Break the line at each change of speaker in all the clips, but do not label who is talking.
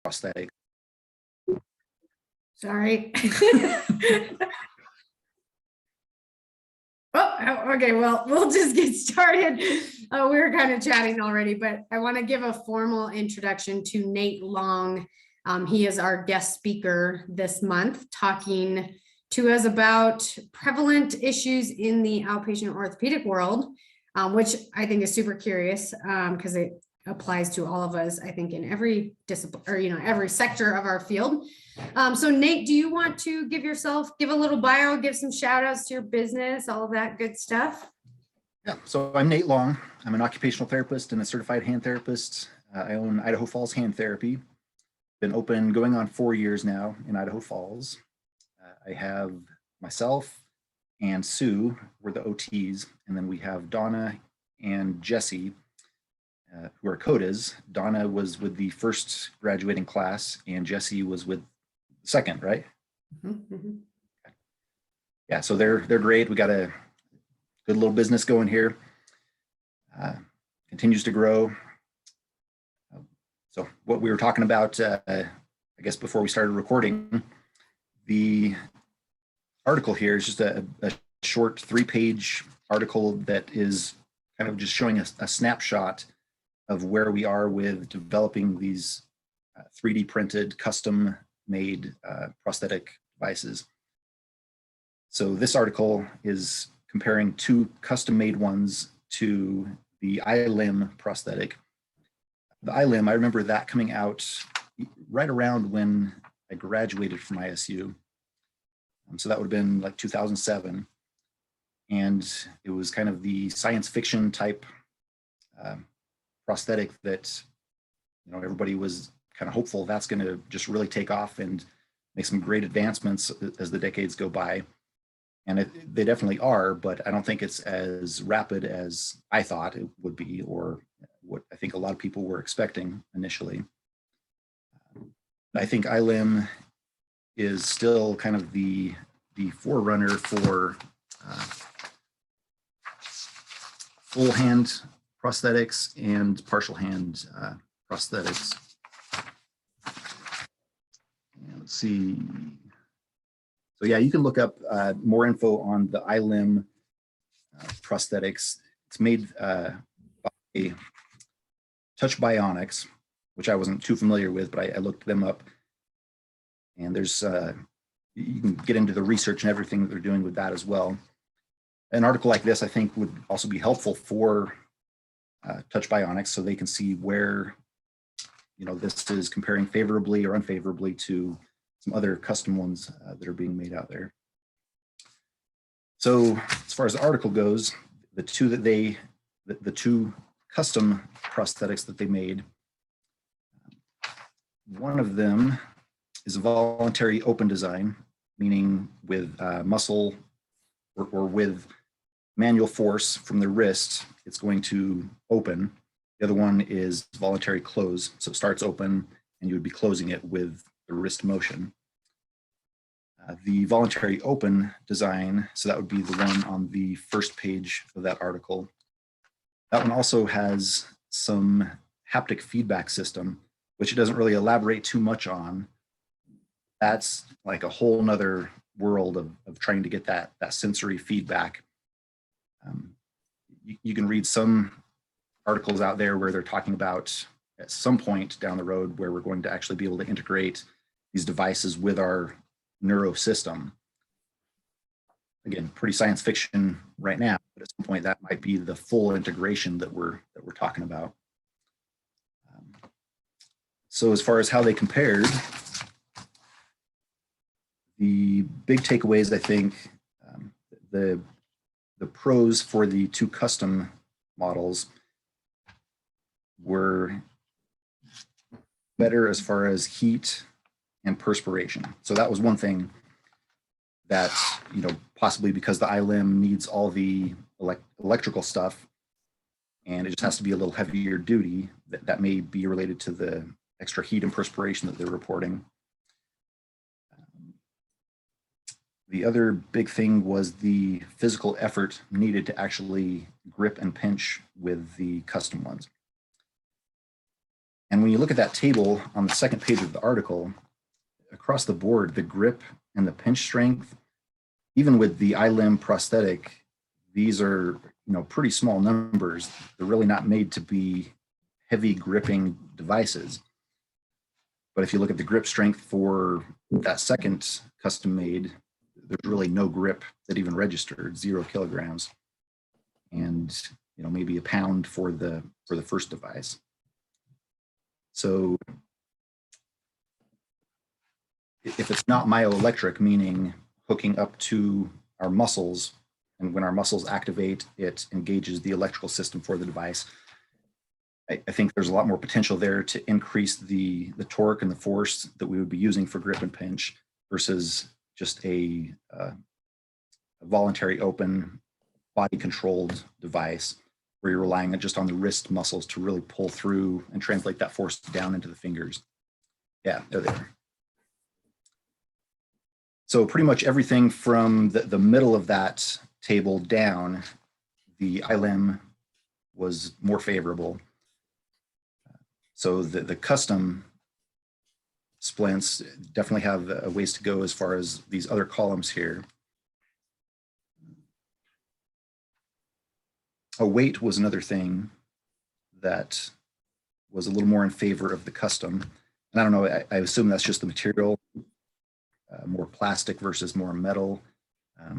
prosthetic.
Sorry. Oh, okay. Well, we'll just get started. We were kind of chatting already, but I want to give a formal introduction to Nate Long. He is our guest speaker this month, talking to us about prevalent issues in the outpatient orthopedic world, which I think is super curious because it applies to all of us, I think, in every discipline or, every sector of our field. So Nate, do you want to give a little bio, give some shout outs to your business, all of that good stuff?
Yeah, so I'm Nate Long. I'm an occupational therapist and a certified hand therapist. I own Idaho Falls Hand Therapy. Been open going on 4 years now in Idaho Falls. I have myself and Sue, we're the OTs, and then we have Donna and Jesse, who are CODAs. Donna was with the first graduating class and Jesse was with the second, right?
Mm-hmm.
Yeah, so they're great. We got a good little business going here. Continues to grow. So what we were talking about, I guess before we started recording, the article here is just a short 3-page article that is kind of just showing a snapshot of where we are with developing these 3D printed, custom made prosthetic devices. So this article is comparing 2 custom made ones to the iLimb prosthetic. The iLimb, I remember that coming out right around when I graduated from ISU. So that would have been like 2007. And it was kind of the science fiction type prosthetic that, everybody was kind of hopeful that's going to just really take off and make some great advancements as the decades go by. And they definitely are, but I don't think it's as rapid as I thought it would be, or what I think a lot of people were expecting initially. I think iLimb is still kind of the forerunner for full hand prosthetics and partial hand prosthetics. And let's see. So yeah, you can look up more info on the iLimb prosthetics. It's made by Touch Bionics, which I wasn't too familiar with, but I looked them up. And there's, you can get into the research and everything that they're doing with that as well. An article like this, I think, would also be helpful for Touch Bionics, so they can see where, this is comparing favorably or unfavorably to some other custom ones that are being made out there. So as far as the article goes, the two custom prosthetics that they made, one of them is a voluntary open design, meaning with muscle or with manual force from the wrist, it's going to open. The other one is voluntary close. So it starts open and you would be closing it with the wrist motion. The voluntary open design, so that would be the one on the first page of that article. That one also has some haptic feedback system, which it doesn't really elaborate too much on. That's like a whole nother world of trying to get that sensory feedback. You can read some articles out there where they're talking about at some point down the road where we're going to actually be able to integrate these devices with our neuro system. Again, pretty science fiction right now, but at some point that might be the full integration that we're talking about. So as far as how they compared, the big takeaways, I think, the pros for the 2 custom models were better as far as heat and perspiration. So that was one thing that, possibly because the iLimb needs all the electrical stuff and it just has to be a little heavier duty, that may be related to the extra heat and perspiration that they're reporting. The other big thing was the physical effort needed to actually grip and pinch with the custom ones. And when you look at that table on the second page of the article, across the board, the grip and the pinch strength, even with the iLim prosthetic, these are, pretty small numbers. They're really not made to be heavy gripping devices. But if you look at the grip strength for that second custom made, there's really no grip that even registered, 0 kilograms. And maybe a pound for the first device. So if it's not myoelectric, meaning hooking up to our muscles, and when our muscles activate, it engages the electrical system for the device, I think there's a lot more potential there to increase the torque and the force that we would be using for grip and pinch versus just a voluntary open body controlled device where you're relying just on the wrist muscles to really pull through and translate that force down into the fingers. Yeah, they're there. So pretty much everything from the middle of that table down, the iLim was more favorable. So the custom splints definitely have a ways to go as far as these other columns here. Weight was another thing that was a little more in favor of the custom. And I don't know, I assume that's just the material, more plastic versus more metal,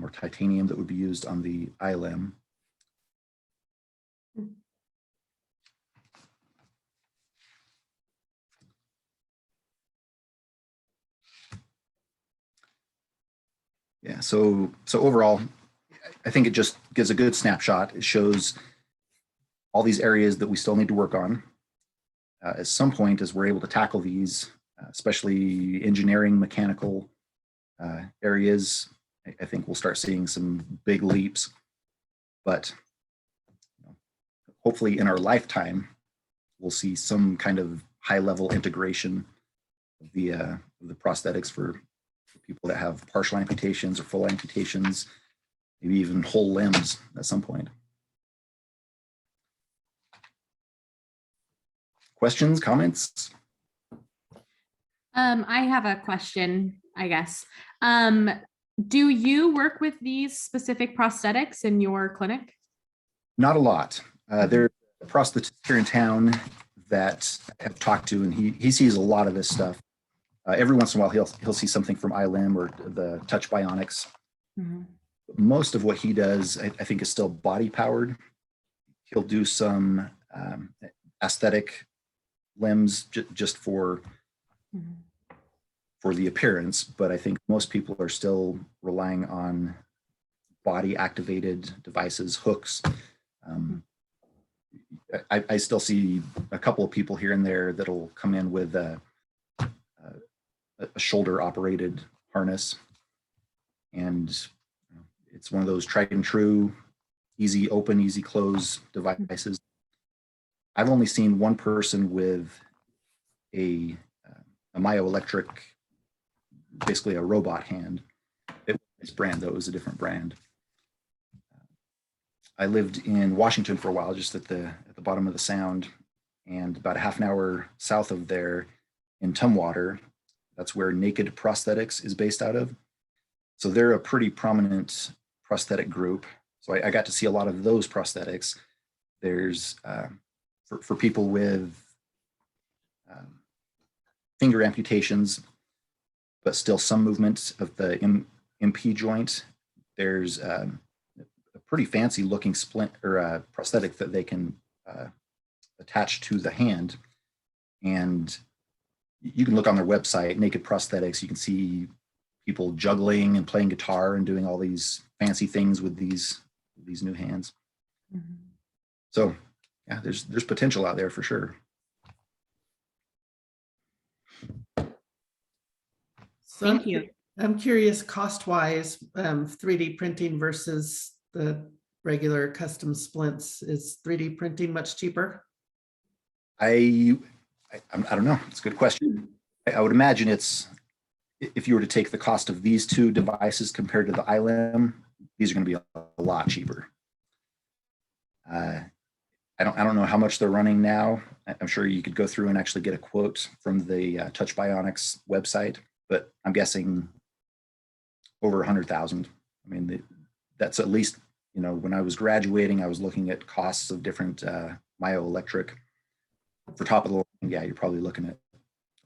or titanium that would be used on the iLim. Yeah, so overall, I think it just gives a good snapshot. It shows all these areas that we still need to work on. At some point, as we're able to tackle these, especially engineering, mechanical areas, I think we'll start seeing some big leaps. But hopefully in our lifetime, we'll see some kind of high-level integration of the prosthetics for people that have partial amputations or full amputations, maybe even whole limbs at some point. Questions, comments?
I have a question, I guess. Do you work with these specific prosthetics in your clinic?
Not a lot. There's a prosthetist here in town that I have talked to, and he sees a lot of this stuff. Every once in a while, he'll see something from iLim or the Touch Bionics. Mm-hmm. Most of what he does, I think, is still body powered. He'll do some aesthetic limbs just for the appearance, but I think most people are still relying on body activated devices, hooks. I still see a couple of people here and there that'll come in with a shoulder operated harness, and it's one of those tried and true, easy open, easy close devices. I've only seen one person with a myoelectric, basically a robot hand. It was this brand, though. It was a different brand. I lived in Washington for a while, just at the bottom of the Sound, and about a half an hour south of there in Tumwater, that's where Naked Prosthetics is based out of. So they're a pretty prominent prosthetic group. So I got to see a lot of those prosthetics. There's for people with finger amputations, but still some movement of the MP joint. There's a pretty fancy looking splint or prosthetic that they can attach to the hand. And you can look on their website, Naked Prosthetics. You can see people juggling and playing guitar and doing all these fancy things with these new hands. Mm-hmm. So yeah, there's potential out there for sure.
So
Thank you.
I'm curious, cost-wise, 3D printing versus the regular custom splints. Is 3D printing much cheaper?
I don't know. It's a good question. I would imagine it's, if you were to take the cost of these two devices compared to the iLim, these are going to be a lot cheaper. I don't know how much they're running now. I'm sure you could go through and actually get a quote from the Touch Bionics website, but I'm guessing over 100,000. I mean, that's at least, you know, when I was graduating, I was looking at costs of different myoelectric. For top of the line, yeah, you're probably looking at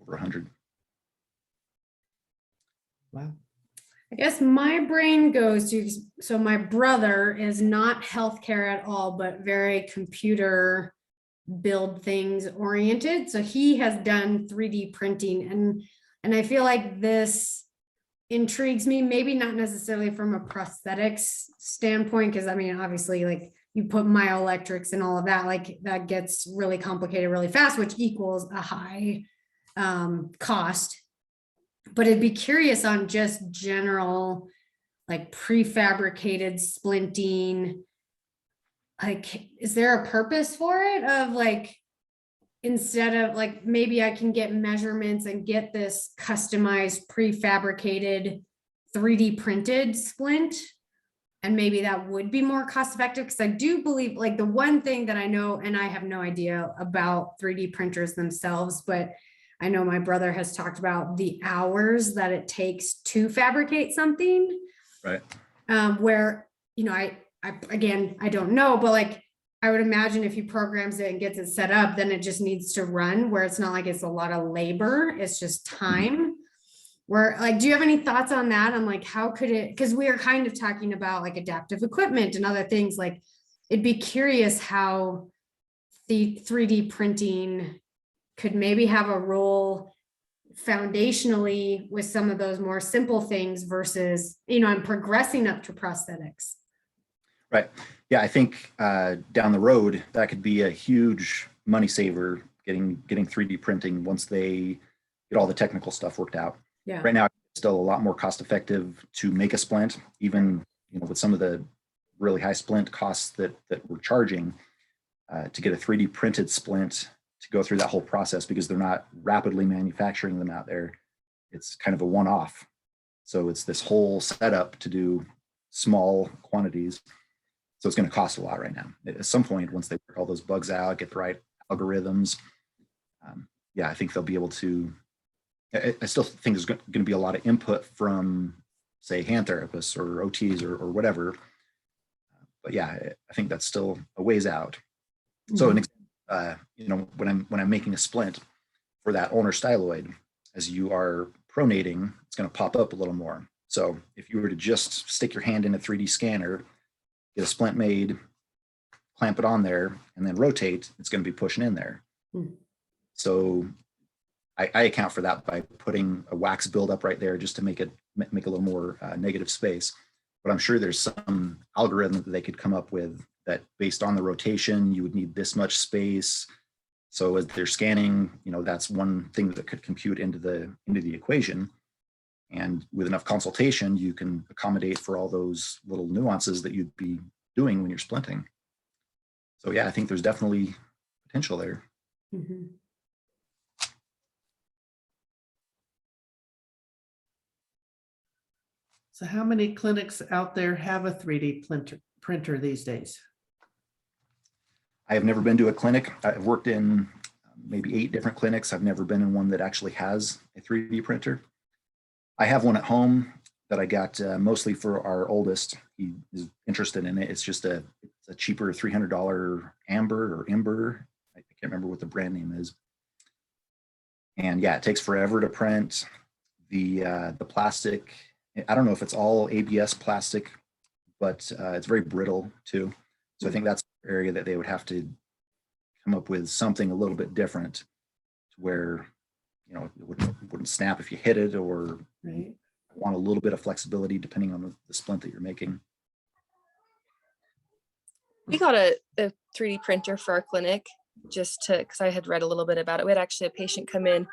over 100.
Wow.
I guess my brain goes to, so my brother is not healthcare at all, but very computer build things oriented. So he has done 3D printing, and I feel like this intrigues me, maybe not necessarily from a prosthetics standpoint, because I mean, obviously, like you put myoelectrics and all of that, like that gets really complicated really fast, which equals a high cost. But I'd be curious on just general, like prefabricated splinting. Like, is there a purpose for it? Of like, instead of like, maybe I can get measurements and get this customized prefabricated 3D printed splint. And maybe that would be more cost effective, because I do believe, like, the one thing that I know, and I have no idea about 3D printers themselves, but I know my brother has talked about the hours that it takes to fabricate something.
Right.
Where, you know, I again, I don't know, but like, I would imagine if he programs it and gets it set up, then it just needs to run, where it's not like it's a lot of labor, it's just time. Where, like, do you have any thoughts on that? On like, how could it, because we are kind of talking about like adaptive equipment and other things, like it'd be curious how the 3D printing could maybe have a role foundationally with some of those more simple things versus, you know, I'm progressing up to prosthetics.
Right. Yeah, I think down the road, that could be a huge money saver, getting 3D printing once they get all the technical stuff worked out.
Yeah.
Right now, it's still a lot more cost effective to make a splint, even, you know, with some of the really high splint costs that we're charging to get a 3D printed splint to go through that whole process, because they're not rapidly manufacturing them out there. It's kind of a one-off. So it's this whole setup to do small quantities. So it's going to cost a lot right now. At some point, once they work all those bugs out, get the right algorithms, yeah, I think they'll be able to. I still think there's going to be a lot of input from, say, hand therapists or OTs or whatever. But yeah, I think that's still a ways out. Mm-hmm. So, you know, when I'm making a splint for that ulnar styloid, as you are pronating, it's going to pop up a little more. So if you were to just stick your hand in a 3D scanner, get a splint made, clamp it on there, and then rotate, it's going to be pushing in there. Mm. So I account for that by putting a wax buildup right there just to make a little more negative space. But I'm sure there's some algorithm that they could come up with that, based on the rotation, you would need this much space. So as they're scanning, you know, that's one thing that could compute into the equation. And with enough consultation, you can accommodate for all those little nuances that you'd be doing when you're splinting. So yeah, I think there's definitely potential there. Mm-hmm.
So how many clinics out there have a 3D printer these days?
I have never been to a clinic. I've worked in maybe 8 different clinics. I've never been in one that actually has a 3D printer. I have one at home that I got mostly for our oldest. He is interested in it. It's just a cheaper $300 Ember. I can't remember what the brand name is. And yeah, it takes forever to print. The plastic, I don't know if it's all ABS plastic, but it's very brittle too. So I think that's an area that they would have to come up with something a little bit different, to where, you know, it wouldn't snap if you hit it, or right. Want a little bit of flexibility depending on the splint that you're making.
We got a 3D printer for our clinic because I had read a little bit about it. We had actually a patient come in,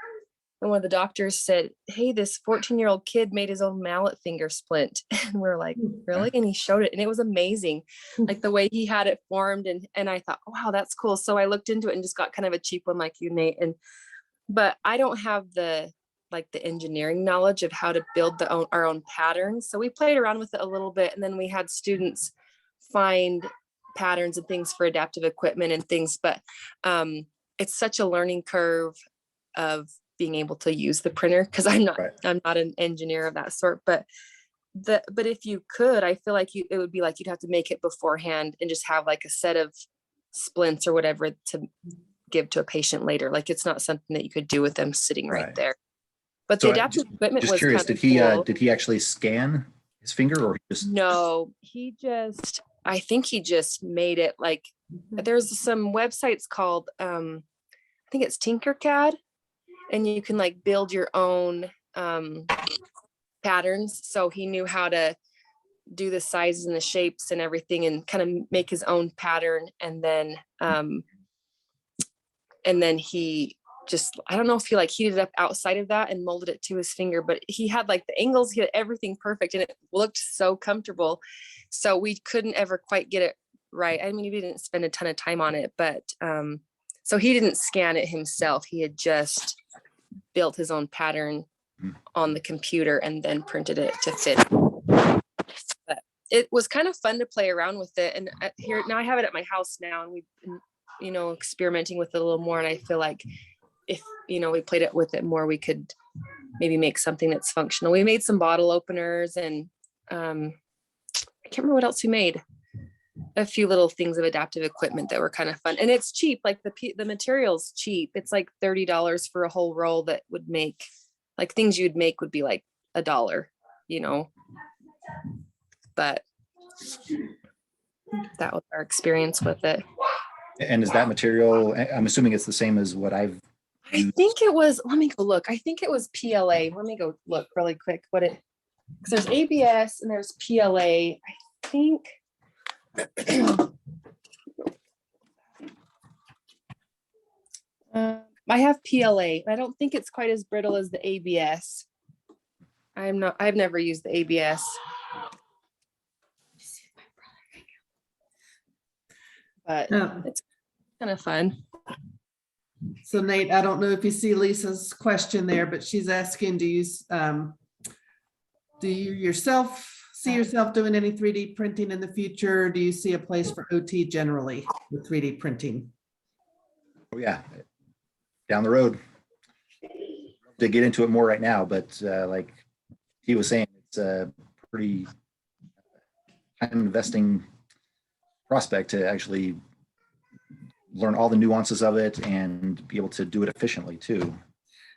and one of the doctors said, "Hey, this 14-year-old kid made his own mallet finger splint." And we're like, "Really?" And he showed it, and it was amazing, like the way he had it formed. And I thought, wow, that's cool. So I looked into it and just got kind of a cheap one like you, Nate. But I don't have the engineering knowledge of how to build our own patterns. So we played around with it a little bit, and then we had students find patterns and things for adaptive equipment and things. But it's such a learning curve of being able to use the printer, because I'm not an engineer of that sort, but if you could, I feel like it would be like you'd have to make it beforehand and just have like a set of splints or whatever to give to a patient later. Like it's not something that you could do with them sitting right there. But the adaptive equipment was
curious,
kind of cool.
Did he actually scan his finger, or just?
No, I think he just made it like, there's some websites called, I think it's Tinkercad, and you can like build your own patterns. So he knew how to do the sizes and the shapes and everything and kind of make his own pattern. And then he just, I don't know if he like heated it up outside of that and molded it to his finger, but he had like the angles, he had everything perfect and it looked so comfortable. So we couldn't ever quite get it right. I mean, he didn't spend a ton of time on it, but so he didn't scan it himself. He had just built his own pattern on the computer and then printed it to fit. But it was kind of fun to play around with it. And here now I have it at my house now, and we've been, experimenting with it a little more. And I feel like if, we played it with it more, we could maybe make something that's functional. We made some bottle openers and I can't remember what else we made. A few little things of adaptive equipment that were kind of fun. And it's cheap. Like the material's cheap. It's like $30 for a whole roll that would make, like things you'd make would be like $1, but that was our experience with it.
And is that material, I'm assuming it's the same as what I've used?
I think it was, let me go look. I think it was PLA. Let me go look really quick because there's ABS and there's PLA. I think. I have PLA. I don't think it's quite as brittle as the ABS. I've never used the ABS. But it's kind of fun.
So Nate, I don't know if you see Lisa's question there, but she's asking, do you yourself see yourself doing any 3D printing in the future? Do you see a place for OT generally with 3D printing?
Oh yeah, down the road. To get into it more right now, but like he was saying, it's a pretty time investing prospect to actually learn all the nuances of it and be able to do it efficiently too.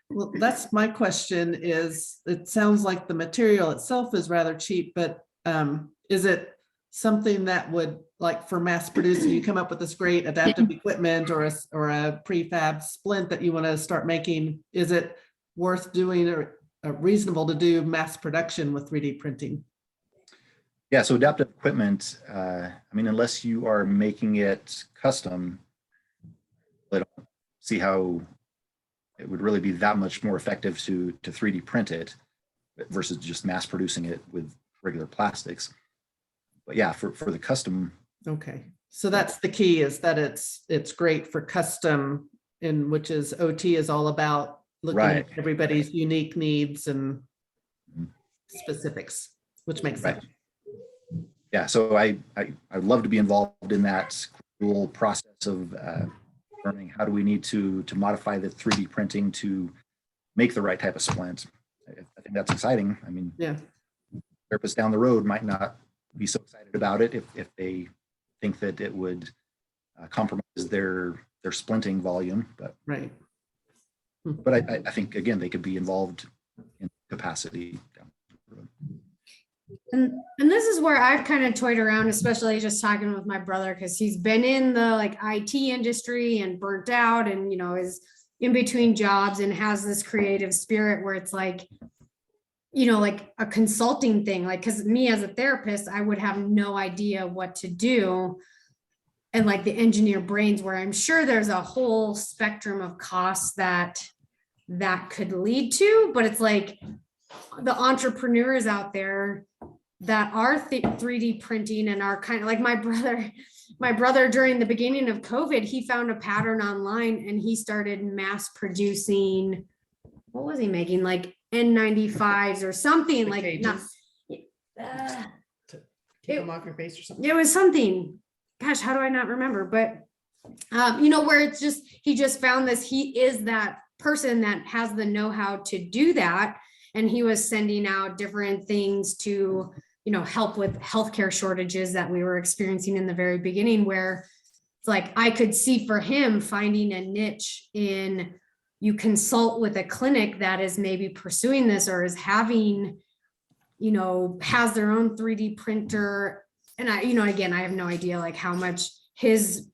Well, that's my question is, it sounds like the material itself is rather cheap, but is it something that would, like for mass producing, you come up with this great adaptive equipment or a prefab splint that you want to start making? Is it worth doing or reasonable to do mass production with 3D printing?
Yeah, so adaptive equipment, I mean, unless you are making it custom, I don't see how it would really be that much more effective to 3D print it versus just mass producing it with regular plastics. But yeah, for the custom.
Okay, so that's the key, is that it's great for custom, in which is OT is all about looking at everybody's unique needs and specifics, which makes sense.
Yeah, so I'd love to be involved in that cool process of learning how do we need to modify the 3D printing to make the right type of splint. I think that's exciting. I mean, yeah, therapists down the road might not be so excited about it if they think that it would compromise their splinting volume, but
right.
But I think again they could be involved in capacity down the road.
And this is where I've kind of toyed around, especially just talking with my brother, because he's been in the like IT industry and burnt out and, is in between jobs and has this creative spirit where it's like, like a consulting thing, like, because me as a therapist, I would have no idea what to do. And like the engineer brains, where I'm sure there's a whole spectrum of costs that could lead to, but it's like the entrepreneurs out there that are 3D printing and are kind of like my brother during the beginning of COVID, he found a pattern online and he started mass producing, what was he making? Like N95s or something, like not,
to keep them off your face or something.
it was something, gosh, how do I not remember? But where it's just, he just found this, he is that person that has the know-how to do that. And he was sending out different things to, help with healthcare shortages that we were experiencing in the very beginning, where it's like, I could see for him finding a niche in, you consult with a clinic that is maybe pursuing this or is having, has their own 3D printer. And again, I have no idea like how much his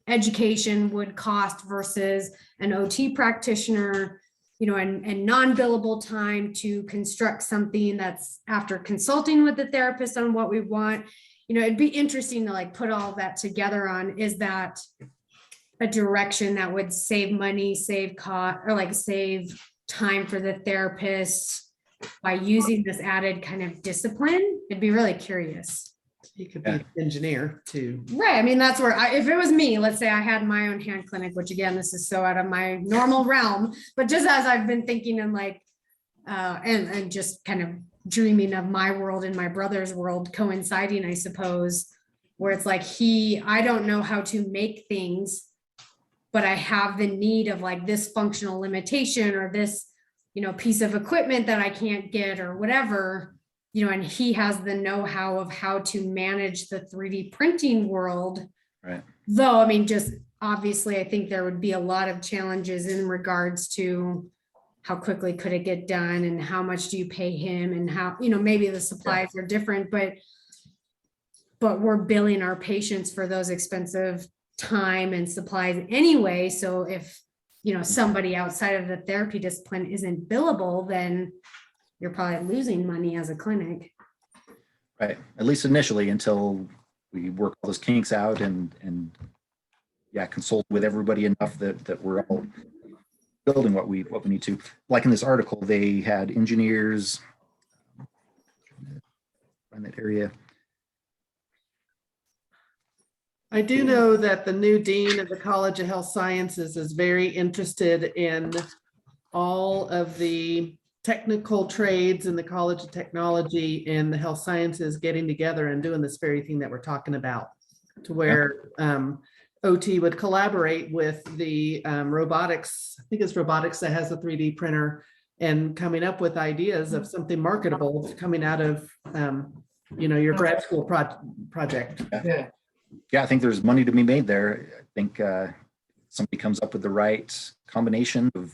education would cost versus an OT practitioner, and non-billable time to construct something that's after consulting with the therapist on what we want. It'd be interesting to like put all of that together on, is that a direction that would save money, save cost, or like save time for the therapist by using this added kind of discipline? It'd be really curious.
He could be an engineer too.
Right. I mean, that's where if it was me, let's say I had my own hand clinic, which again, this is so out of my normal realm, but just as I've been thinking and like, and just kind of dreaming of my world and my brother's world coinciding, I suppose, where it's like I don't know how to make things, but I have the need of like this functional limitation or this, piece of equipment that I can't get or whatever, and he has the know-how of how to manage the 3D printing world.
Right.
Though, I mean, just obviously, I think there would be a lot of challenges in regards to how quickly could it get done and how much do you pay him and how, maybe the supplies are different, but we're billing our patients for those expensive time and supplies anyway. So if, somebody outside of the therapy discipline isn't billable, then you're probably losing money as a clinic.
Right. At least initially, until we work all those kinks out and consult with everybody enough that we're all building what we need to. Like in this article, they had engineers, find that area.
I do know that the new dean of the College of Health Sciences is very interested in all of the technical trades in the College of Technology and the Health Sciences getting together and doing this very thing that we're talking about, to where OT would collaborate with the robotics. I think it's robotics that has a 3D printer, and coming up with ideas of something marketable coming out of your grad school project.
Yeah, I think there's money to be made there. I think somebody comes up with the right combination of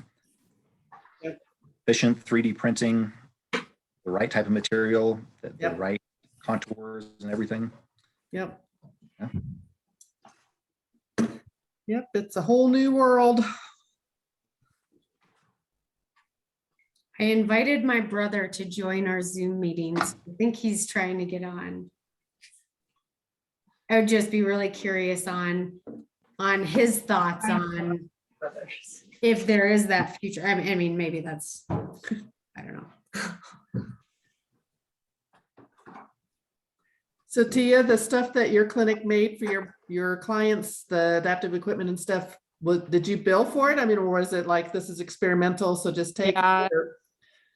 efficient 3D printing, the right type of material, the right contours and everything.
Yep.
Yeah.
Yep, it's a whole new world.
I invited my brother to join our Zoom meetings. I think he's trying to get on. I would just be really curious on his thoughts on if there is that future. I mean, maybe that's, I don't know.
So Tia, the stuff that your clinic made for your clients, the adaptive equipment and stuff, did you bill for it? I mean, or was it like, this is experimental, so just take it?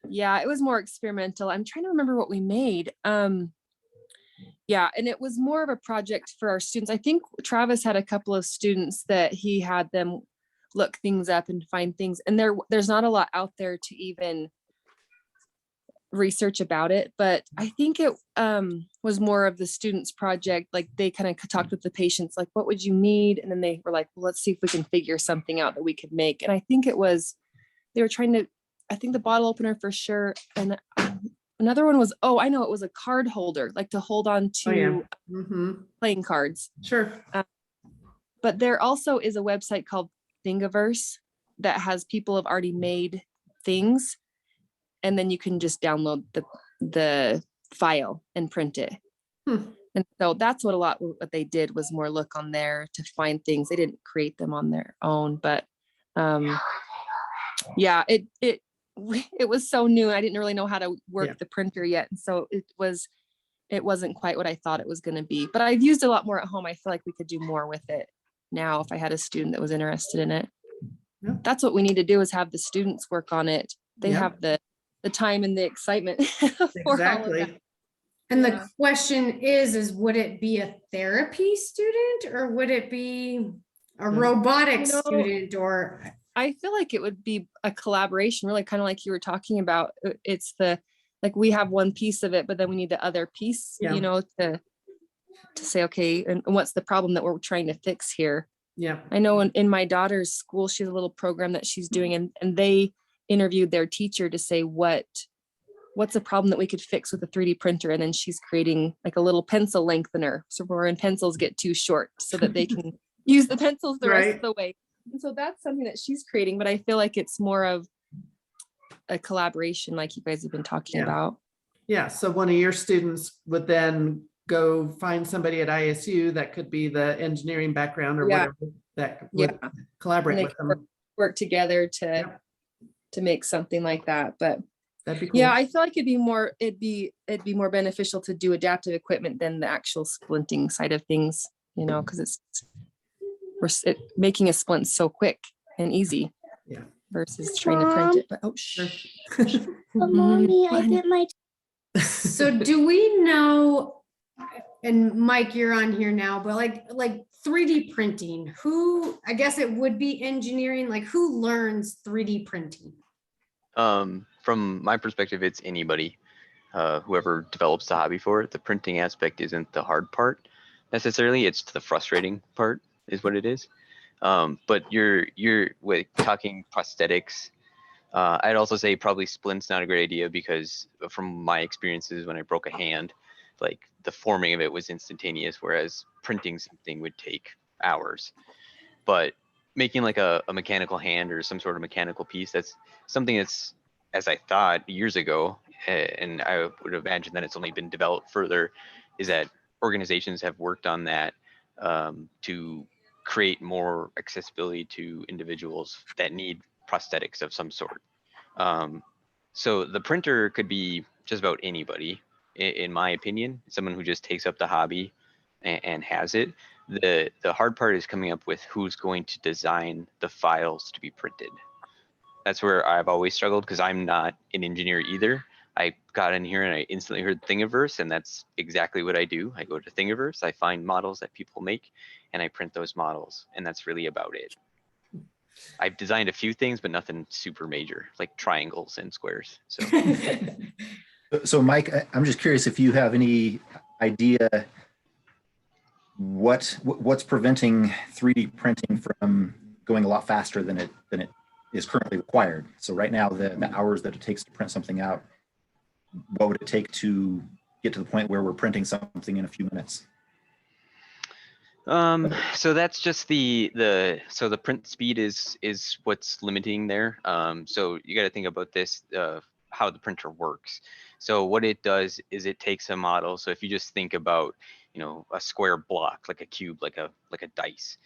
Yeah, it was more experimental. I'm trying to remember what we made. Yeah, and it was more of a project for our students. I think Travis had a couple of students that he had them look things up and find things. And there's not a lot out there to even research about it. But I think it was more of the students' project. Like they kind of talked with the patients, like, what would you need? And then they were like, well, let's see if we can figure something out that we could make. And I think they were trying to, I think the bottle opener for sure. And another one was, I know, it was a card holder, like to hold on to playing cards.
Sure.
But there also is a website called Thingiverse that has people have already made things, and then you can just download the file and print it. And so that's what what they did was more look on there to find things. They didn't create them on their own, but yeah, it was so new. I didn't really know how to work the printer yet. And so it wasn't quite what I thought it was going to be, but I've used a lot more at home. I feel like we could do more with it now if I had a student that was interested in it.
Yeah.
That's what we need to do, is have the students work on it. They have the time and the excitement.
Exactly.
And the question is would it be a therapy student or would it be robotics
You know,
student or
I feel like it would be a collaboration, really kind of like you were talking about. It's like we have one piece of it, but then we need the other piece,
Yeah.
you know, to say, okay, and what's the problem that we're trying to fix here?
Yeah.
I know in my daughter's school, she has a little program that she's doing, and they interviewed their teacher to say what's a problem that we could fix with a 3D printer, and then she's creating like a little pencil lengthener, so when pencils get too short, so that they can use the pencils the rest of the way. And so that's something that she's creating, but I feel like it's more of a collaboration, like you guys have been talking about.
Yeah. So one of your students would then go find somebody at ISU that could be the engineering background or whatever that would collaborate
And
with
they
them.
work together to make something like that. But
That'd be cool.
yeah, I feel like it'd be more beneficial to do adaptive equipment than the actual splinting side of things, you know, because we're making a splint so quick and easy.
Yeah.
Versus trying to print it. But
Mommy, I get my.
so do we know, and Mike, you're on here now, but like 3D printing, who, I guess it would be engineering, like who learns 3D printing?
From my perspective, it's anybody, whoever develops the hobby for it. The printing aspect isn't the hard part necessarily. It's the frustrating part is what it is. But you're with talking prosthetics. I'd also say probably splint's not a great idea because from my experiences when I broke a hand, like the forming of it was instantaneous, whereas printing something would take hours. But making like a mechanical hand or some sort of mechanical piece, that's something that's, as I thought years ago, and I would imagine that it's only been developed further, is that organizations have worked on that to create more accessibility to individuals that need prosthetics of some sort. So the printer could be just about anybody, in my opinion, someone who just takes up the hobby and has it. The hard part is coming up with who's going to design the files to be printed. That's where I've always struggled because I'm not an engineer either. I got in here and I instantly heard Thingiverse, and that's exactly what I do. I go to Thingiverse, I find models that people make, and I print those models, and that's really about it. I've designed a few things, but nothing super major, like triangles and squares.
So Mike, I'm just curious if you have any idea what's preventing 3D printing from going a lot faster than it is currently required. So right now, the hours that it takes to print something out, what would it take to get to the point where we're printing something in a few minutes?
So that's just the print speed is what's limiting there. So you got to think about this, how the printer works. So what it does is it takes a model. So if you just think about, you know, a square block, like a cube, like a dice,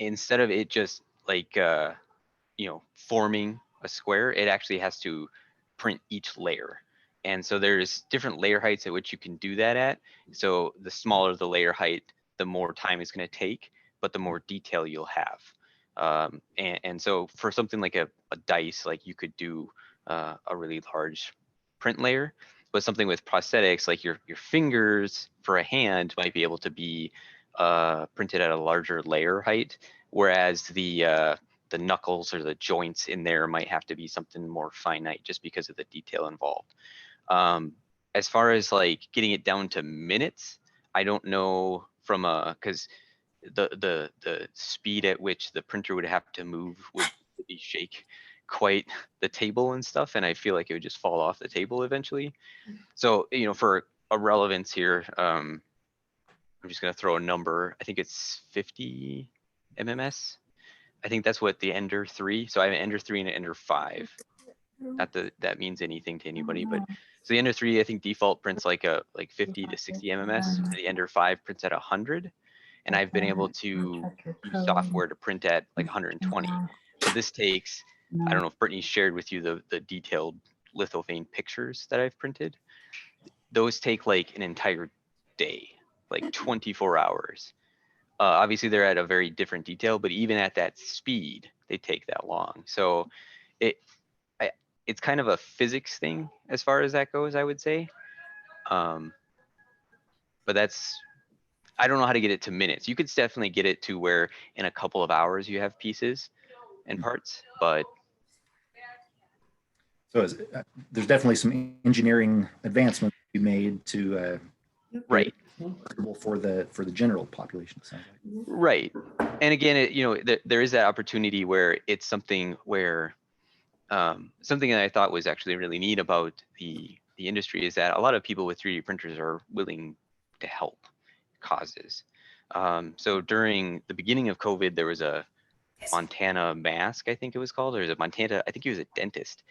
instead of it just like, you know, forming a square, it actually has to print each layer. And so there's different layer heights at which you can do that at. So the smaller the layer height, the more time it's going to take, but the more detail you'll have. And so for something like a dice, like you could do a really large print layer, but something with prosthetics, like your fingers for a hand might be able to be printed at a larger layer height, whereas the knuckles or the joints in there might have to be something more finite just because of the detail involved. As far as like getting it down to minutes, I don't know from because the speed at which the printer would have to move would be shake quite the table and stuff, and I feel like it would just fall off the table eventually. So, you know, for a relevance here, I'm just going to throw a number. I think it's 50 MMS. I think that's what the Ender 3. So I have an Ender 3 and an Ender 5. Not that that means anything to anybody, but so the Ender 3 I think default prints like 50 to 60 MMS. The Ender 5 prints at 100, and I've been able to use software to print at like 120. So this takes, I don't know if Brittany shared with you the detailed lithophane pictures that I've printed. Those take like an entire day, like 24 hours. Obviously they're at a very different detail, but even at that speed, they take that long. So it's kind of a physics thing as far as that goes, I would say. But that's, I don't know how to get it to minutes. You could definitely get it to where in a couple of hours you have pieces and parts, but
So there's definitely some engineering advancements to be made to
right.
for the general population. It sounds like.
Right. And again, there is that opportunity where it's something where something that I thought was actually really neat about the industry is that a lot of people with 3D printers are willing to help causes. So during the beginning of COVID, there was a Montana mask, I think it was called, or was it Montana? I think he was a dentist,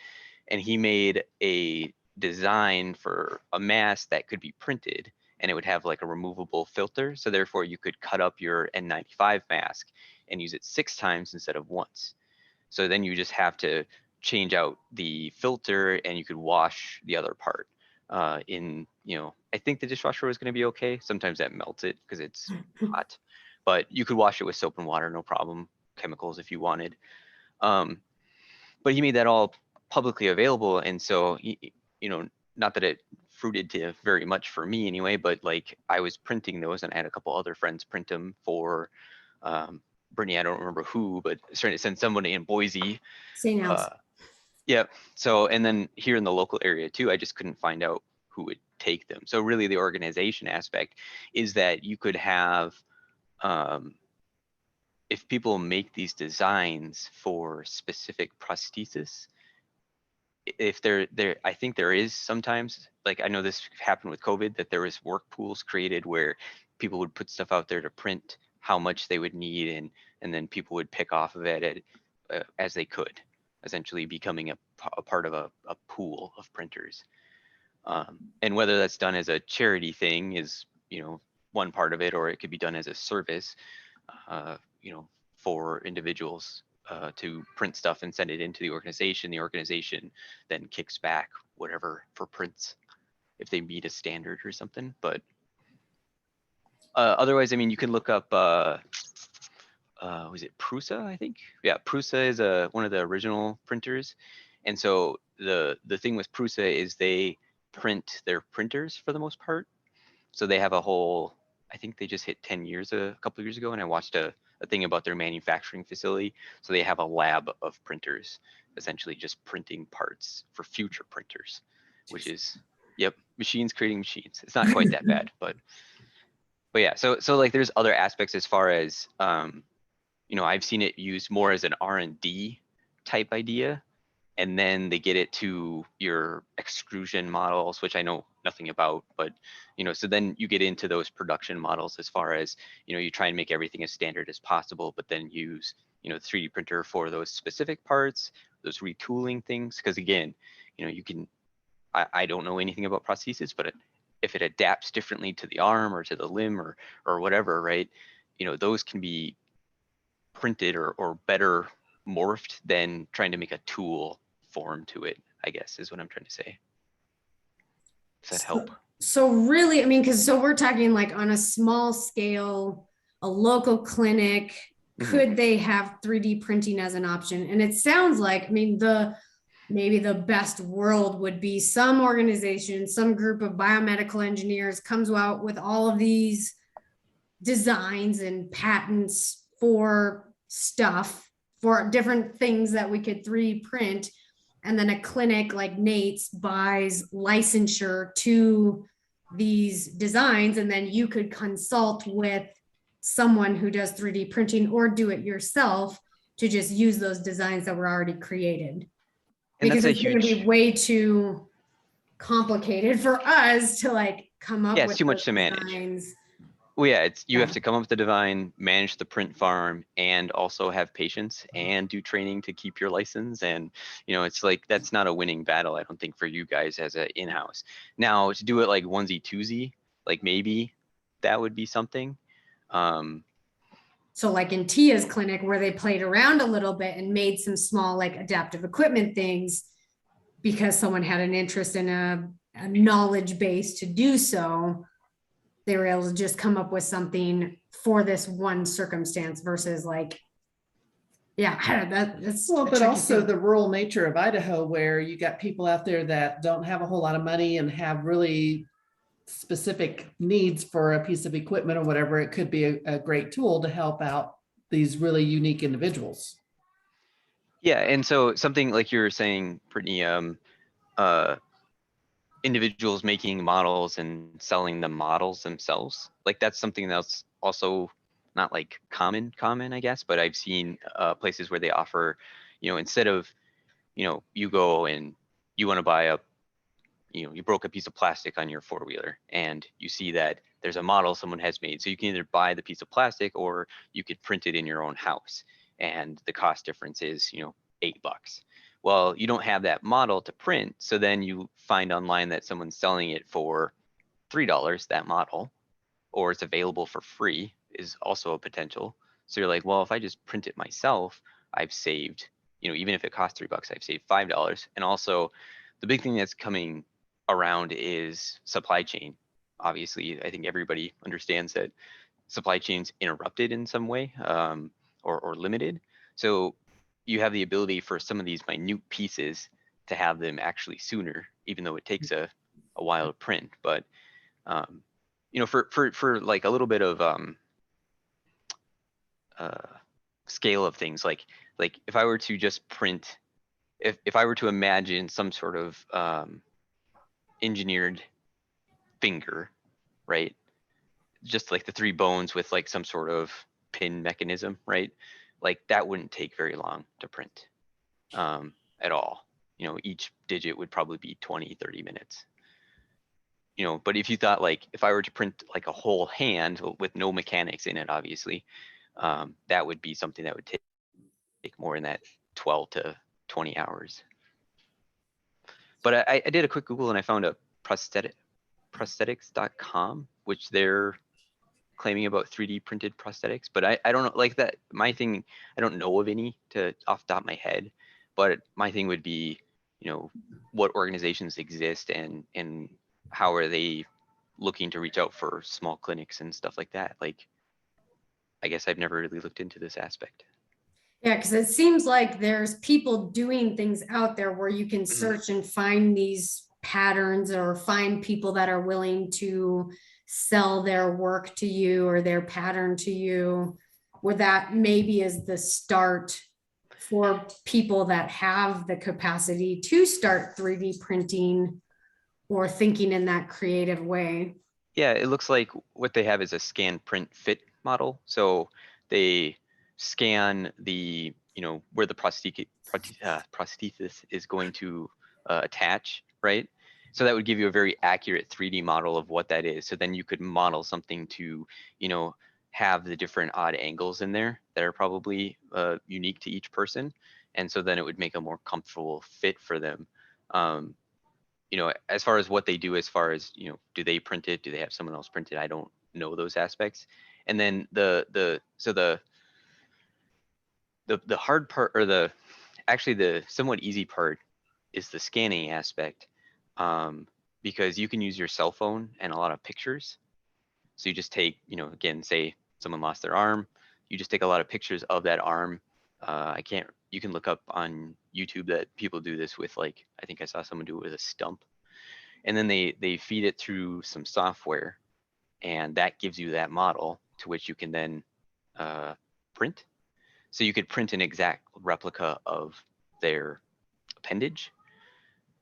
and he made a design for a mask that could be printed, and it would have like a removable filter. So therefore you could cut up your N95 mask and use it 6 times instead of once. So then you just have to change out the filter and you could wash the other part I think the dishwasher was going to be okay. Sometimes that melts it because it's hot, but you could wash it with soap and water, no problem, chemicals if you wanted. But he made that all publicly available. And so, not that it fruited to very much for me anyway, but like I was printing those and I had a couple other friends print them for Brittany, I don't remember who, but trying to send somebody in Boise.
St. Anne's.
Yeah. So, and then here in the local area too, I just couldn't find out who would take them. So really the organization aspect is that you could have, if people make these designs for specific prosthesis, if I think there is sometimes, like I know this happened with COVID, that there was work pools created where people would put stuff out there to print how much they would need, and then people would pick off of it as they could, essentially becoming a part of a pool of printers. And whether that's done as a charity thing is, one part of it, or it could be done as a service, for individuals to print stuff and send it into the organization. The organization then kicks back whatever for prints if they meet a standard or something. But otherwise, I mean, you can look up, was it Prusa, I think? Yeah, Prusa is one of the original printers. And so the thing with Prusa is they print their printers for the most part. So they have a whole, I think they just hit 10 years a couple of years ago, and I watched a thing about their manufacturing facility. So they have a lab of printers, essentially just printing parts for future printers, which is, yep, machines creating machines. It's not quite that bad, but yeah. So like there's other aspects as far as, I've seen it used more as an R&D type idea, and then they get it to your extrusion models, which I know nothing about, but, so then you get into those production models as far as, you try and make everything as standard as possible, but then use, the 3D printer for those specific parts, those retooling things. Cause again, you can, I don't know anything about prostheses, but if it adapts differently to the arm or to the limb or whatever, right? Those can be printed or better morphed than trying to make a tool form to it, I guess is what I'm trying to say. Does that help?
So really, I mean, so we're talking like on a small scale, a local clinic, could they have 3D printing as an option? And it sounds like, I mean, maybe the best world would be some organization, some group of biomedical engineers comes out with all of these designs and patents for stuff, for different things that we could 3D print. And then a clinic like Nate's buys licensure to these designs, and then you could consult with someone who does 3D printing or do it yourself to just use those designs that were already created.
And
Because
that's
it's going to be way too complicated for us to like come up with.
Yeah, it's too much to manage.
Designs.
Well, yeah, you have to come up with the design, manage the print farm, and also have patience and do training to keep your license. And, it's like, that's not a winning battle, I don't think, for you guys as an in-house. Now, to do it like onesie twosie, like maybe that would be something.
So like in Tia's clinic where they played around a little bit and made some small like adaptive equipment things because someone had an interest in a knowledge base to do so, they were able to just come up with something for this one circumstance versus like, that's
Well,
a
but
tricky
also
thing.
the rural nature of Idaho, where you got people out there that don't have a whole lot of money and have really specific needs for a piece of equipment or whatever, it could be a great tool to help out these really unique individuals.
Yeah, and so something like you were saying, Brittany, individuals making models and selling the models themselves, like that's something that's also not like common, I guess, but I've seen places where they offer, instead of, you go and you want to buy a, you broke a piece of plastic on your four-wheeler and you see that there's a model someone has made. So you can either buy the piece of plastic or you could print it in your own house. And the cost difference is, $8. Well, you don't have that model to print. So then you find online that someone's selling it for $3, that model, or it's available for free is also a potential. So you're like, well, if I just print it myself, I've saved, even if it costs $3, I've saved $5. And also the big thing that's coming around is supply chain. Obviously, I think everybody understands that supply chain's interrupted in some way, or limited. So you have the ability for some of these minute pieces to have them actually sooner, even though it takes a while to print. But for like a little bit of scale of things, like if I were to just print, if I were to imagine some sort of engineered finger, right? Just like the 3 bones with like some sort of pin mechanism, right? Like that wouldn't take very long to print at all. Each digit would probably be 20-30 minutes. But if you thought like, if I were to print like a whole hand with no mechanics in it, obviously, that would be something that would take more in that 12 to 20 hours. But I did a quick Google and I found a prosthetics.com, which they're claiming about 3D printed prosthetics, but I don't know, like that, my thing, I don't know of any off the top of my head, but my thing would be, what organizations exist and how are they looking to reach out for small clinics and stuff like that. Like, I guess I've never really looked into this aspect.
Yeah, because it seems like there's people doing things out there where you can search and find these patterns or find people that are willing to sell their work to you or their pattern to you, where that maybe is the start for people that have the capacity to start 3D printing or thinking in that creative way.
Yeah, it looks like what they have is a scan, print, fit model. So they scan the, where the prosthesis is going to attach, right? So that would give you a very accurate 3D model of what that is. So then you could model something to, have the different odd angles in there that are probably unique to each person. And so then it would make a more comfortable fit for them. As far as what they do, as far as, do they print it? Do they have someone else print it? I don't know those aspects. And then the hard part, or the somewhat easy part, is the scanning aspect, because you can use your cell phone and a lot of pictures. So you just take, again, say someone lost their arm, you just take a lot of pictures of that arm. You can look up on YouTube that people do this with, like, I think I saw someone do it with a stump, and then they feed it through some software, and that gives you that model to which you can then print. So you could print an exact replica of their appendage,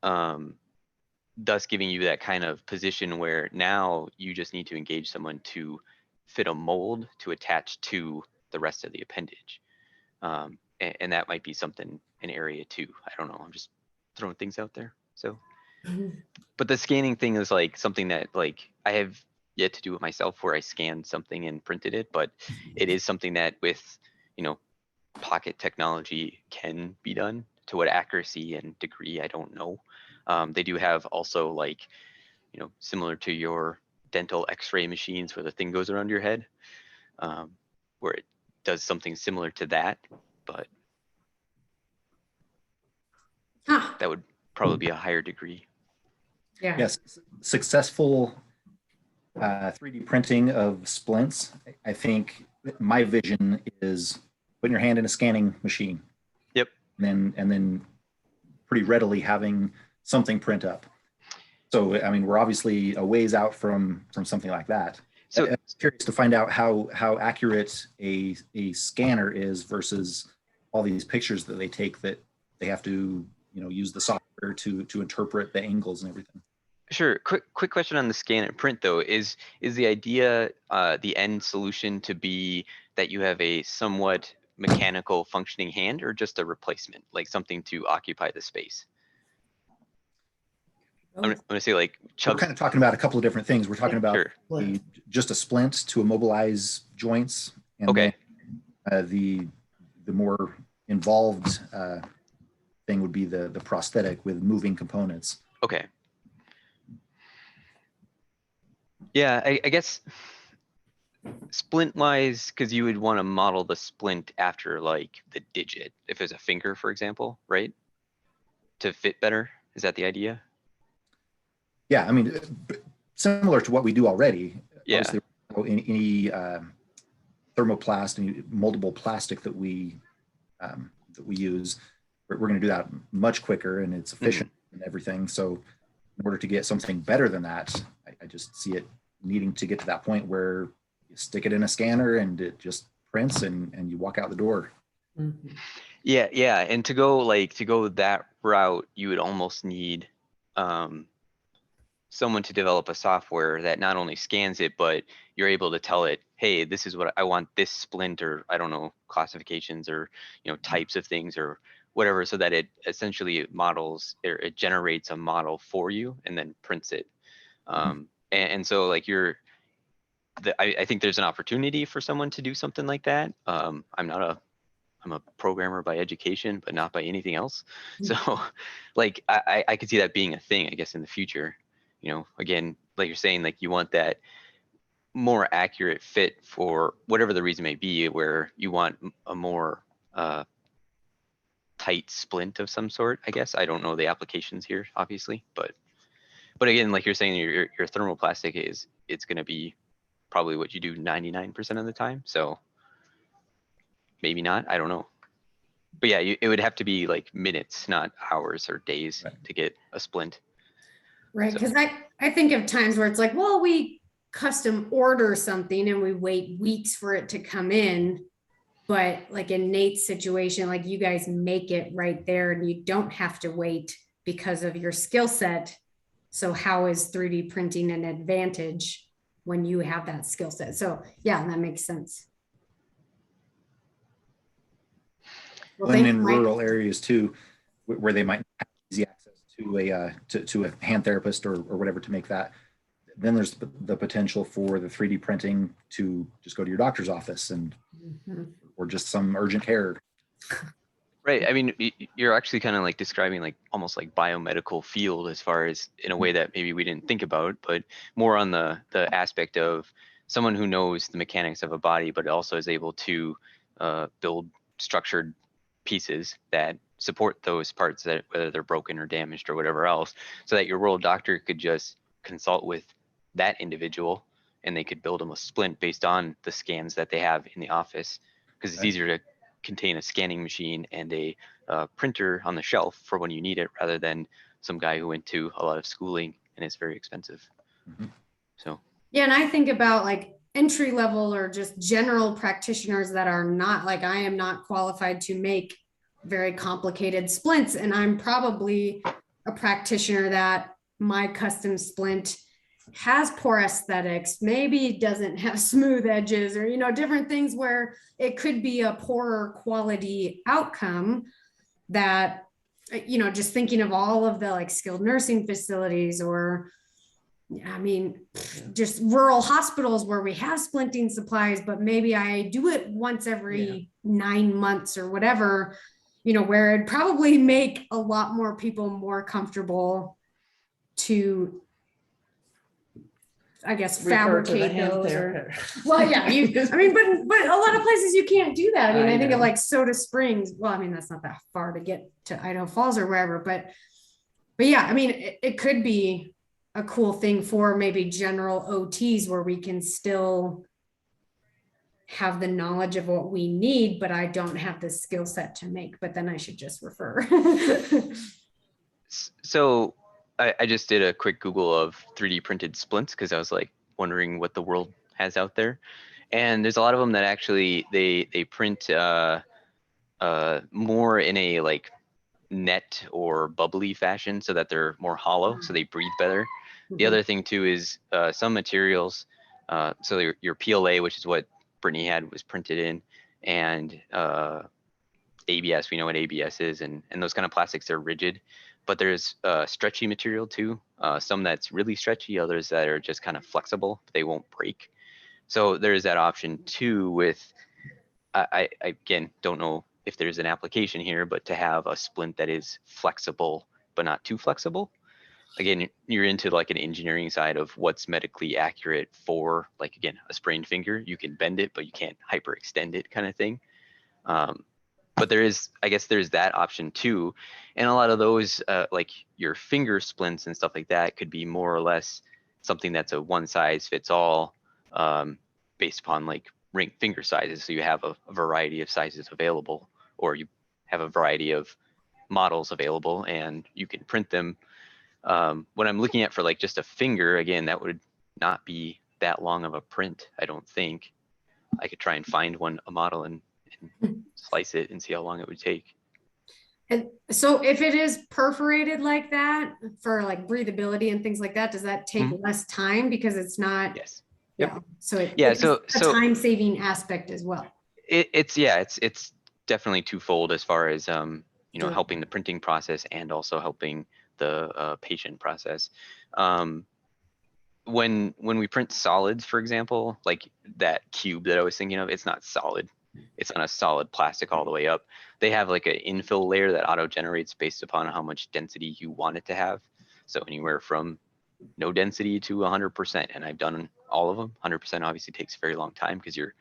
thus giving you that kind of position where now you just need to engage someone to fit a mold to attach to the rest of the appendage. And that might be something, an area too. I don't know. I'm just throwing things out there. So, but the scanning thing is like something that, like, I have yet to do it myself, where I scanned something and printed it, but it is something that with, pocket technology can be done. To what accuracy and degree, I don't know. They do have also, like, similar to your dental x-ray machines where the thing goes around your head, where it does something similar to that, but that would probably be a higher degree.
Yeah.
Yes, successful 3D printing of splints. I think my vision is putting your hand in a scanning machine.
Yep.
And then pretty readily having something print up. So, I mean, we're obviously a ways out from something like that.
So
I'm curious to find out how accurate a scanner is versus all these pictures that they take that they have to, use the software to interpret the angles and everything.
sure. Quick question on the scan and print though. Is the idea the end solution to be that you have a somewhat mechanical functioning hand, or just a replacement, like something to occupy the space? I'm gonna say like
We're
Chuck.
kind of talking about a couple of different things. We're talking about
Sure.
just a splint to immobilize joints, and
Okay.
then the more involved thing would be the prosthetic with moving components.
Okay. Yeah, I guess splint wise, because you would want to model the splint after like the digit, if it's a finger, for example, right? To fit better. Is that the idea?
Yeah, I mean, similar to what we do already.
Yeah.
Obviously, any thermoplast, any moldable plastic that we use, we're going to do that much quicker, and it's efficient and everything. So, in order to get something better than that, I just see it needing to get to that point where you stick it in a scanner and it just prints, and you walk out the door.
Mhm.
Yeah. And to go that route, you would almost need someone to develop a software that not only scans it, but you're able to tell it, hey, this is what I want, this splint, or I don't know, classifications, or types of things, or whatever, so that it essentially models, or it generates a model for you and then prints it. And so like I think there's an opportunity for someone to do something like that. I'm a programmer by education, but not by anything else. So like I could see that being a thing, I guess, in the future. Again, like you're saying, like you want that more accurate fit for whatever the reason may be, where you want a more tight splint of some sort, I guess. I don't know the applications here, obviously, but again, like you're saying, your thermoplastic it's going to be probably what you do 99% of the time. So maybe not, I don't know. But yeah, it would have to be like minutes, not hours or days,
Right.
to get a splint.
Right,
So-
because I think of times where it's like, well, we custom order something and we wait weeks for it to come in. But like in Nate's situation, like you guys make it right there and you don't have to wait because of your skill set. So how is 3D printing an advantage when you have that skill set? So yeah, that makes sense. Well,
And
thank
in
you, Mike.
rural areas too, where they might have easy access to a hand therapist or whatever to make that, then there's the potential for the 3D printing to just go to your doctor's office
Mhm.
or just some urgent care.
Right. I mean, you're actually kind of like describing like almost like biomedical field, as far as in a way that maybe we didn't think about, but more on the aspect of someone who knows the mechanics of a body, but also is able to build structured pieces that support those parts, that whether they're broken or damaged or whatever else, so that your rural doctor could just consult with that individual and they could build them a splint based on the scans that they have in the office, because it's
Right.
easier to contain a scanning machine and a printer on the shelf for when you need it, rather than some guy who went to a lot of schooling and it's very expensive.
Mhm.
So
Yeah, and I think about like entry level or just general practitioners that are not like, I am not qualified to make very complicated splints. And I'm probably a practitioner that my custom splint has poor aesthetics, maybe doesn't have smooth edges, or different things where it could be a poorer quality outcome. That just thinking of all of the like skilled nursing facilities, or I mean, just rural hospitals where we have splinting supplies, but maybe I do it once every 9 months or whatever, where it'd probably make a lot more people more comfortable to, I guess,
Refer to the
fabricate
hand
those. Or,
therapist.
well, yeah, but a lot of places you can't do that. I mean, I think
know.
of like Soda Springs. Well, I mean, that's not that far to get to Idaho Falls or wherever, but yeah, I mean, it could be a cool thing for maybe general OTs where we can still have the knowledge of what we need, but I don't have the skill set to make, but then I should just refer.
so I just did a quick Google of 3D printed splints because I was like wondering what the world has out there. And there's a lot of them that actually they print more in a like net or bubbly fashion so that they're more hollow, so they breathe better. The
Mhm.
other thing too is some materials, so your PLA, which is what Brittany had, was printed in, and ABS, we know what ABS is, and those kind of plastics are rigid, but there's stretchy material too. Some that's really stretchy, others that are just kind of flexible, they won't break. So there's that option too with, I again, don't know if there's an application here, but to have a splint that is flexible, but not too flexible. Again, you're into like an engineering side of what's medically accurate for, like, again, a sprained finger. You can bend it, but you can't hyperextend it, kind of thing. But there is, I guess there's that option too. And a lot of those, like your finger splints and stuff like that, could be more or less something that's a one size fits all, based upon like ring finger sizes. So you have a variety of sizes available, or you have a variety of models available, and you can print them. When I'm looking at for like just a finger, again, that would not be that long of a print, I don't think. I could try and find a model and slice it and see how long it would take.
And so if it is perforated like that for like breathability and things like that, does that take less time because it's not?
Yes.
Yeah. So
Yeah.
it's a time saving aspect as well.
It's definitely twofold as far as helping the printing process and also helping the patient process. When we print solids, for example, like that cube that I was thinking of, it's not solid. It's on a solid plastic all the way up. They have like an infill layer that auto generates based upon how much density you want it to have. So anywhere from no density to 100%. And I've done all of them. 100% obviously takes a very long time because you're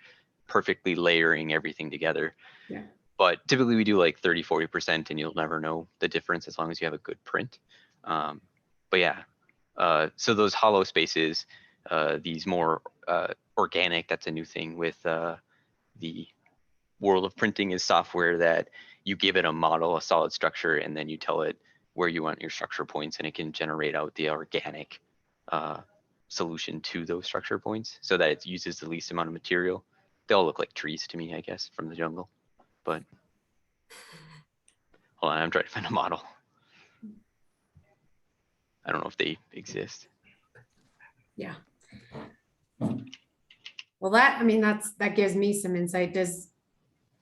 perfectly layering everything together.
Yeah.
But typically we do like 30-40%, and you'll never know the difference as long as you have a good print. But yeah, so those hollow spaces, these more organic, that's a new thing with the world of printing, is software that you give it a model, a solid structure, and then you tell it where you want your structure points, and it can generate out the organic solution to those structure points so that it uses the least amount of material. They all look like trees to me, I guess, from the jungle. But hold on, I'm trying to find a model. I don't know if they exist.
Yeah. Well, that gives me some insight. Does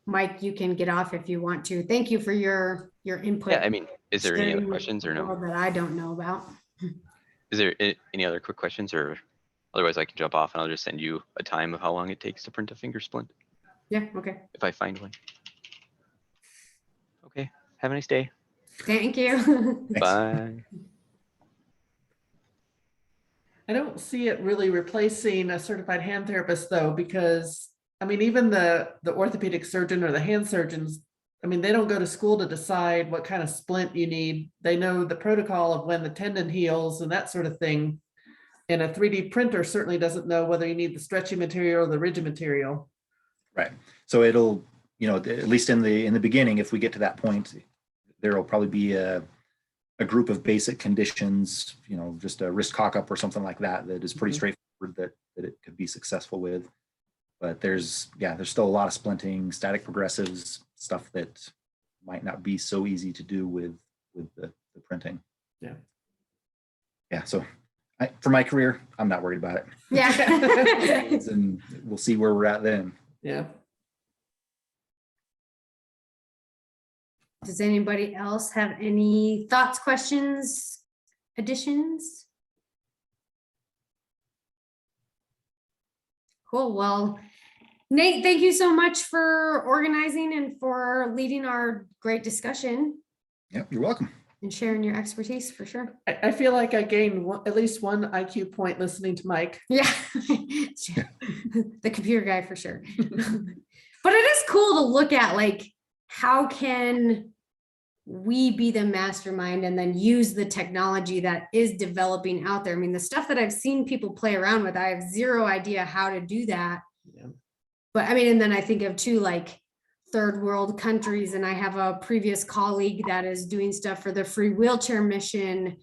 Mike, you can get off if you want to. Thank you for your input.
Yeah, I mean, is there any other
sharing
questions or no?
world that I don't know about.
Is there any other quick questions, or otherwise I can jump off and I'll just send you a time of how long it takes to print a finger splint
Yeah, okay.
if I find one. Okay, have a nice day.
Thank you.
Thanks.
Bye.
I don't see it really replacing a certified hand therapist though, because I mean, even the orthopedic surgeon or the hand surgeons, I mean, they don't go to school to decide what kind of splint you need. They know the protocol of when the tendon heals and that sort of thing. And a 3D printer certainly doesn't know whether you need the stretchy material or the rigid material.
Right. So it'll, at least in the beginning, if we get to that point, there will probably be a group of basic conditions, just a wrist cock up or something like that, that is pretty straightforward that it could be successful with. But there's still a lot of splinting, static progressives, stuff that might not be so easy to do with the printing.
Yeah.
Yeah. So for my career, I'm not worried about it.
Yeah.
And we'll see where we're at then.
Yeah.
Does anybody else have any thoughts, questions, additions? Cool. Well, Nate, thank you so much for organizing and for leading our great discussion
Yep, you're welcome.
and sharing your expertise for sure.
I feel like I gained at least one IQ point listening to Mike.
Yeah, the computer guy for sure. But it is cool to look at, like, how can we be the mastermind and then use the technology that is developing out there. I mean, the stuff that I've seen people play around with, I have zero idea how to do that.
Yeah.
But I mean, and then I think of too, like, third world countries, and I have a previous colleague that is doing stuff for the free wheelchair mission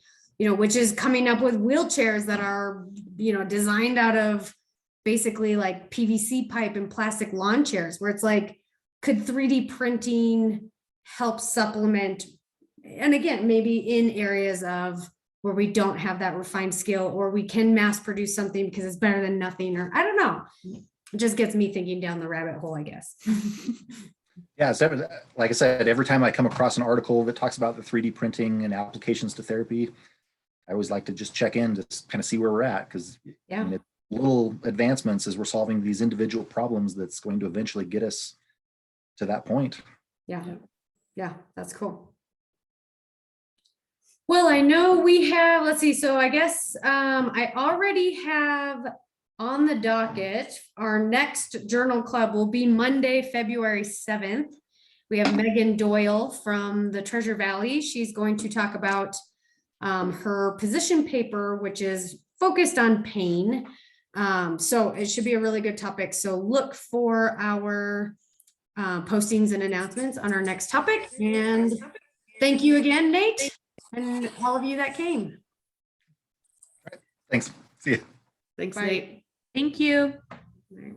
which is coming up with wheelchairs that are, designed out of basically like PVC pipe and plastic lawn chairs, where it's like, could 3D printing help supplement? And again, maybe in areas of where we don't have that refined skill, or we can mass produce something because it's better than nothing, or I don't know. It just gets me thinking down the rabbit hole, I guess.
Yeah, so like I said, every time I come across an article that talks about the 3D printing and applications to therapy, I always like to just check in to kind of see where we're at, because
Yeah.
little advancements as we're solving these individual problems that's going to eventually get us to that point.
Yeah. Yeah, that's cool. Well, I know we have, let's see, so I guess I already have on the docket, our next journal club will be Monday, February 7th. We have Megan Doyle from the Treasure Valley. She's going to talk about her position paper, which is focused on pain. So it should be a really good topic. So look for our postings and announcements on our next topic. And thank you again, Nate, and all of you that came.
Thanks. See you.
Thanks,
Bye.
Nate.
Thank you.
All right,